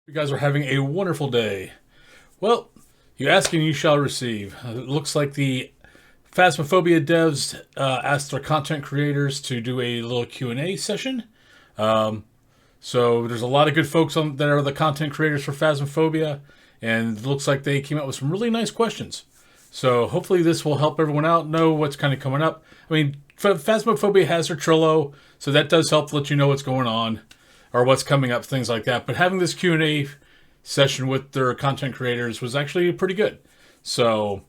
You guys are having a wonderful day. Well, you ask and you shall receive. It looks like the Phasmophobia devs asked their content creators to do a little Q&A session. So there's a lot of good folks that are the content creators for Phasmophobia, and it looks like they came up with some really nice questions. So hopefully this will help everyone out know what's kind of coming up. I mean, Phasmophobia has their Trello, so that does help let you know what's going on or what's coming up, things like that. But having this Q&A session with their content creators was actually pretty good. So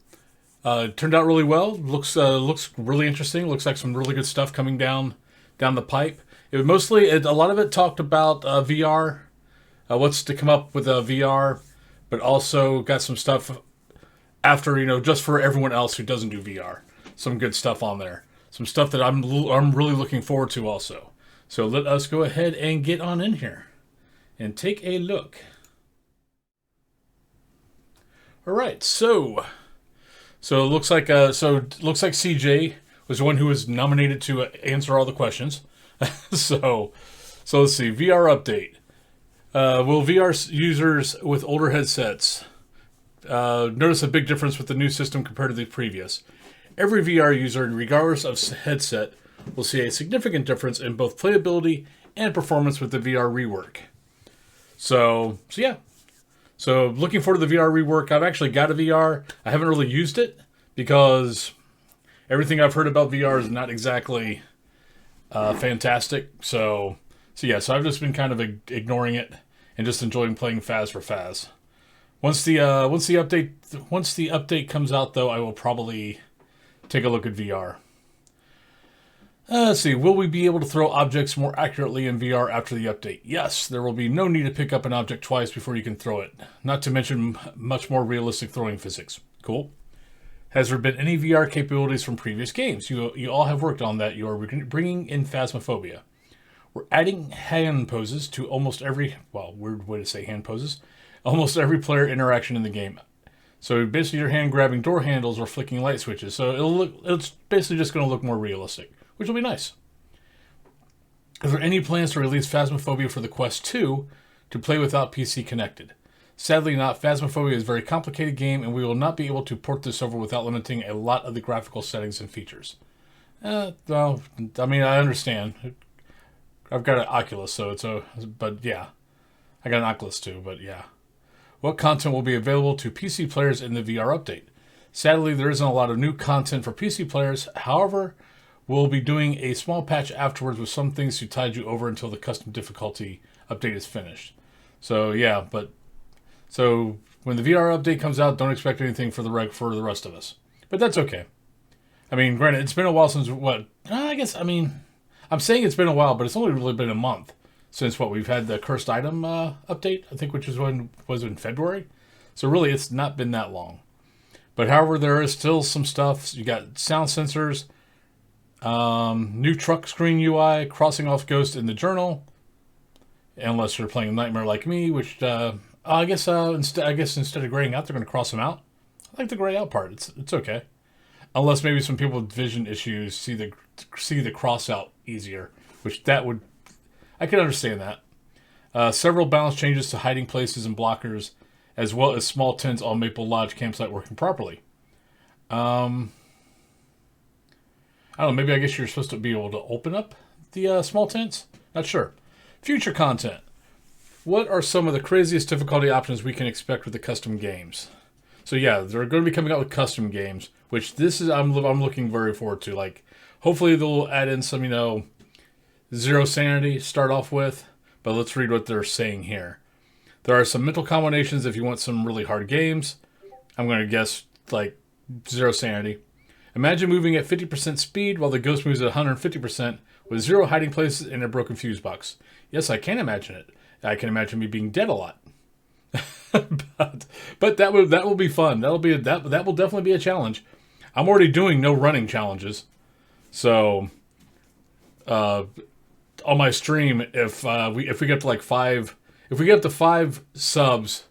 it turned out really well. Looks really interesting. Looks like some really good stuff coming down the pipe. It mostly a lot of it talked about VR, what's to come up with VR, but also got some stuff after, just for everyone else who doesn't do VR. Some good stuff on there. Some stuff that I'm really looking forward to also. So let us go ahead and get on in here and take a look. All right, so it looks like CJ was the one who was nominated to answer all the questions. so let's see. VR update. Will VR users with older headsets notice a big difference with the new system compared to the previous? Every VR user, regardless of headset, will see a significant difference in both playability and performance with the VR rework. So yeah. So looking forward to the VR rework. I've actually got a VR. I haven't really used it because everything I've heard about VR is not exactly fantastic. So I've just been kind of ignoring it and just enjoying playing Phas for Phas. Once the update comes out, though, I will probably take a look at VR. Let's see. Will we be able to throw objects more accurately in VR after the update? Yes, there will be no need to pick up an object twice before you can throw it. Not to mention much more realistic throwing physics. Cool. Has there been any VR capabilities from previous games? You all have worked on that. You are bringing in Phasmaphobia. We're adding hand poses to almost every, weird way to say hand poses, almost every player interaction in the game. So basically your hand grabbing door handles or flicking light switches. So it's basically just going to look more realistic, which will be nice. Are there any plans to release Phasmophobia for the Quest 2 to play without PC connected? Sadly not. Phasmophobia is a very complicated game, and we will not be able to port this over without limiting a lot of the graphical settings and features. I understand. I've got an Oculus, but yeah. I got an Oculus too, but yeah. What content will be available to PC players in the VR update? Sadly, there isn't a lot of new content for PC players. However, we'll be doing a small patch afterwards with some things to tide you over until the custom difficulty update is finished. So yeah, so when the VR update comes out, don't expect anything for the rest of us. But that's okay. I mean, granted, it's been a while since I'm saying it's been a while, but it's only really been a month since we've had the cursed item update, I think, which was in February. So really, it's not been that long. But however, there is still some stuff. You got sound sensors, new truck screen UI, crossing off ghosts in the journal, unless you're playing Nightmare like me, which I guess instead of graying out, they're going to cross them out. I like the gray out part. It's okay, unless maybe some people with vision issues see the cross out easier, which I can understand that. Several balance changes to hiding places and blockers, as well as small tents on Maple Lodge campsite working properly. I don't know, maybe I guess you're supposed to be able to open up the small tents? Not sure. Future content. What are some of the craziest difficulty options we can expect with the custom games? So yeah, they're going to be coming out with custom games, which I'm looking very forward to. Like, hopefully they'll add in some, zero sanity to start off with, but let's read what they're saying here. There are some mental combinations if you want some really hard games. I'm going to guess like zero sanity. Imagine moving at 50% speed while the ghost moves at 150% with zero hiding places and a broken fuse box. Yes, I can imagine it. I can imagine me being dead a lot. but that will be fun. That will definitely be a challenge. I'm already doing no running challenges. So on my stream, if we get to five subs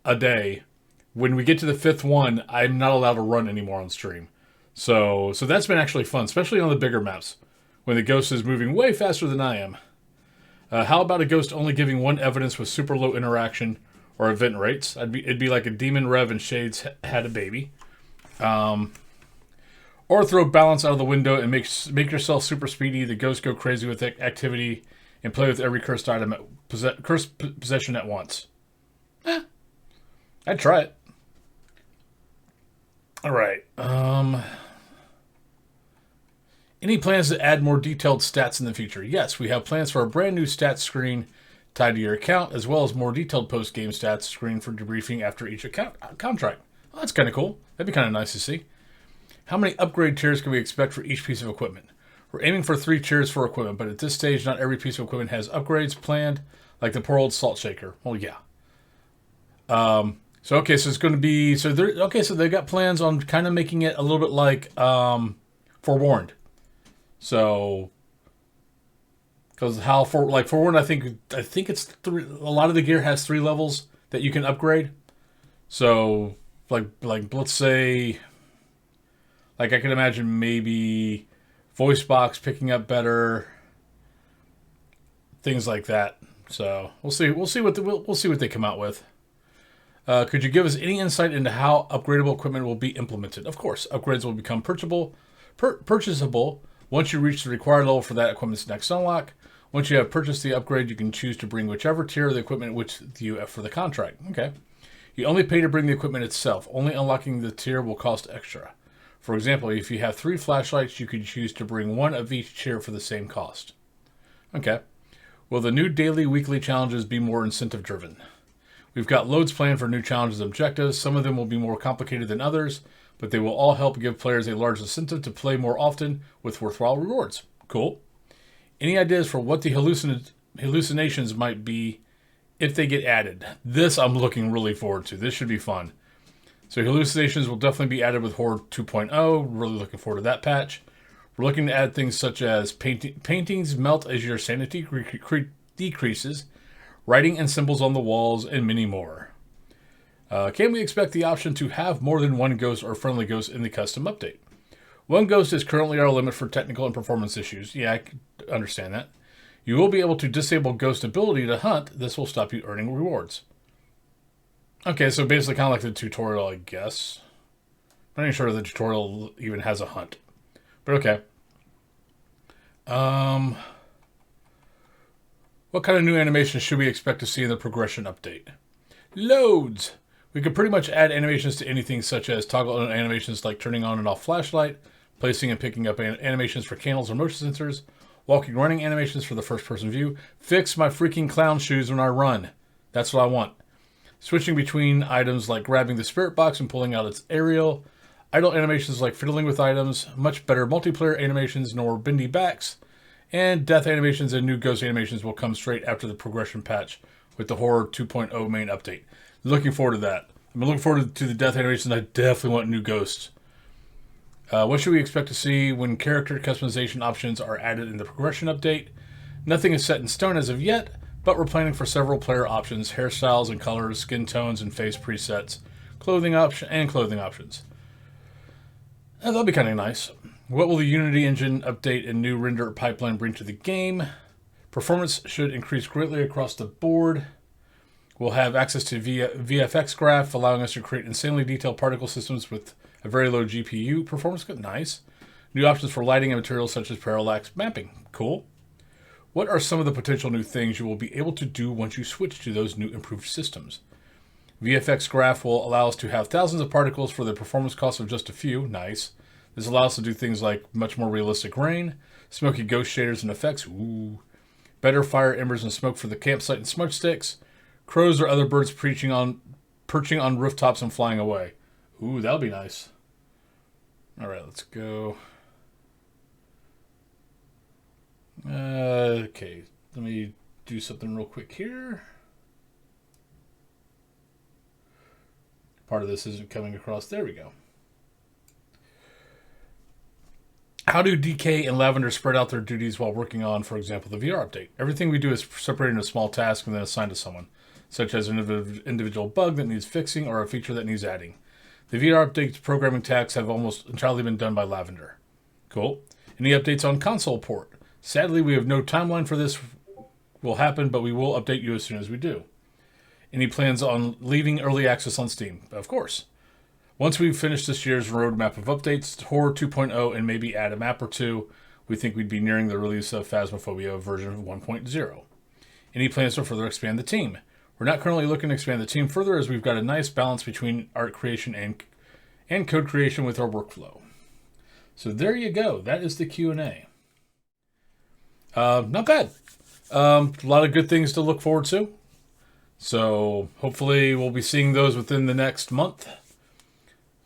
a day, when we get to the fifth one, I'm not allowed to run anymore on stream. So that's been actually fun, especially on the bigger maps when the ghost is moving way faster than I am. How about a ghost only giving one evidence with super low interaction or event rates? It'd be like a Demon Rev and Shades had a baby. Or throw balance out of the window and make yourself super speedy. The ghosts go crazy with activity and play with every cursed item cursed possession at once. I'd try it. All right. Any plans to add more detailed stats in the future? Yes, we have plans for a brand new stats screen tied to your account, as well as more detailed post-game stats screen for debriefing after each contract. Oh, that's kind of cool. That'd be kind of nice to see. How many upgrade tiers can we expect for each piece of equipment? We're aiming for 3 tiers for equipment, but at this stage, not every piece of equipment has upgrades planned, like the poor old salt shaker. Well, yeah. So it's going to be so they've got plans on kind of making it a little bit like Forewarned. So, because Forewarned, I think it's 3. A lot of the gear has 3 levels that you can upgrade. So, like let's say, like I can imagine maybe voice box picking up better, things like that. So we'll see what they come out with. Could you give us any insight into how upgradable equipment will be implemented? Of course, upgrades will become purchasable once you reach the required level for that equipment's next unlock. Once you have purchased the upgrade, you can choose to bring whichever tier of the equipment with you for the contract. Okay. You only pay to bring the equipment itself. Only unlocking the tier will cost extra. For example, if you have 3 flashlights, you could choose to bring 1 of each tier for the same cost. Okay. Will the new daily, weekly challenges be more incentive-driven? We've got loads planned for new challenges and objectives. Some of them will be more complicated than others, but they will all help give players a large incentive to play more often with worthwhile rewards. Cool. Any ideas for what the hallucinations might be if they get added? This I'm looking really forward to. This should be fun. So hallucinations will definitely be added with Horde 2.0. Really looking forward to that patch. We're looking to add things such as paintings melt as your sanity decreases, writing and symbols on the walls, and many more. Can we expect the option to have more than 1 ghost or friendly ghost in the custom update? 1 ghost is currently our limit for technical and performance issues. Yeah, I can understand that. You will be able to disable ghost ability to hunt. This will stop you earning rewards. Okay, so basically kind of like the tutorial, I guess. I'm not even sure the tutorial even has a hunt. But okay. What kind of new animations should we expect to see in the progression update? Loads! We could pretty much add animations to anything, such as toggle animations like turning on and off flashlight, placing and picking up animations for candles or motion sensors, walking running animations for the first person view, fix my freaking clown shoes when I run. That's what I want. Switching between items like grabbing the spirit box and pulling out its aerial, idle animations like fiddling with items, much better multiplayer animations, nor bendy backs, and death animations and new ghost animations will come straight after the progression patch with the Horror 2.0 main update. Looking forward to that. I'm looking forward to the death animations. I definitely want new ghosts. What should we expect to see when character customization options are added in the progression update? Nothing is set in stone as of yet, but we're planning for several player options, hairstyles and colors, skin tones and face presets, clothing options. That'll be kind of nice. What will the Unity engine update and new render pipeline bring to the game? Performance should increase greatly across the board. We'll have access to VFX graph, allowing us to create insanely detailed particle systems with a very low GPU performance. Good, nice. New options for lighting and materials such as parallax mapping. Cool. What are some of the potential new things you will be able to do once you switch to those new improved systems? VFX graph will allow us to have thousands of particles for the performance cost of just a few. Nice. This allows us to do things like much more realistic rain, smoky ghost shaders and effects. Ooh. Better fire embers and smoke for the campsite and smudge sticks. Crows or other birds perching on rooftops and flying away. Ooh, that'll be nice. All right, let's go. Okay, let me do something real quick here. Part of this isn't coming across. There we go. How do DK and Lavender spread out their duties while working on, for example, the VR update? Everything we do is separated into small tasks and then assigned to someone, such as an individual bug that needs fixing or a feature that needs adding. The VR update's programming tasks have almost entirely been done by Lavender. Cool. Any updates on console port? Sadly, we have no timeline for this will happen, but we will update you as soon as we do. Any plans on leaving early access on Steam? Of course. Once we've finished this year's roadmap of updates to Horror 2.0 and maybe add a map or two, we think we'd be nearing the release of Phasmaphobia version 1.0. Any plans to further expand the team? We're not currently looking to expand the team further, as we've got a nice balance between art creation and code creation with our workflow. So there you go. That is the Q&A. Not bad. A lot of good things to look forward to. So hopefully we'll be seeing those within the next month.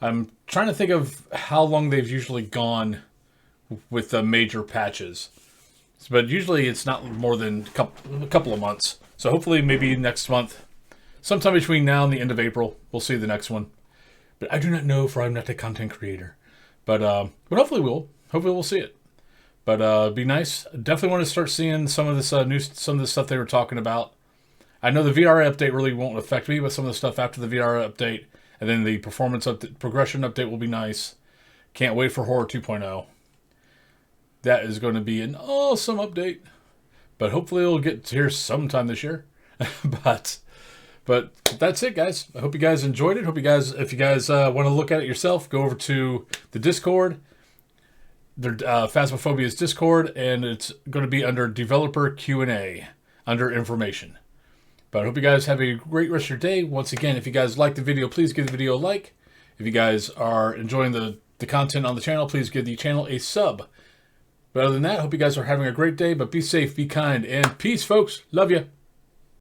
I'm trying to think of how long they've usually gone with the major patches. But usually it's not more than a couple of months. So hopefully maybe next month, sometime between now and the end of April, we'll see the next one. But I do not know, for I'm not a content creator. But hopefully we'll see it. But it'd be nice. Definitely want to start seeing some of this some of the stuff they were talking about. I know the VR update really won't affect me, but some of the stuff after the VR update and then the performance update, progression update will be nice. Can't wait for Horror 2.0. That is going to be an awesome update. But hopefully it'll get here sometime this year. but that's it, guys. I hope you guys enjoyed it. Hope you guys, if you guys want to look at it yourself, go over to the Discord. Phasmaphobia's Discord, and it's going to be under Developer Q&A, under Information. But I hope you guys have a great rest of your day. Once again, if you guys like the video, please give the video a like. If you guys are enjoying the content on the channel, please give the channel a sub. But other than that, I hope you guys are having a great day, but be safe, be kind, and peace, folks. Love you.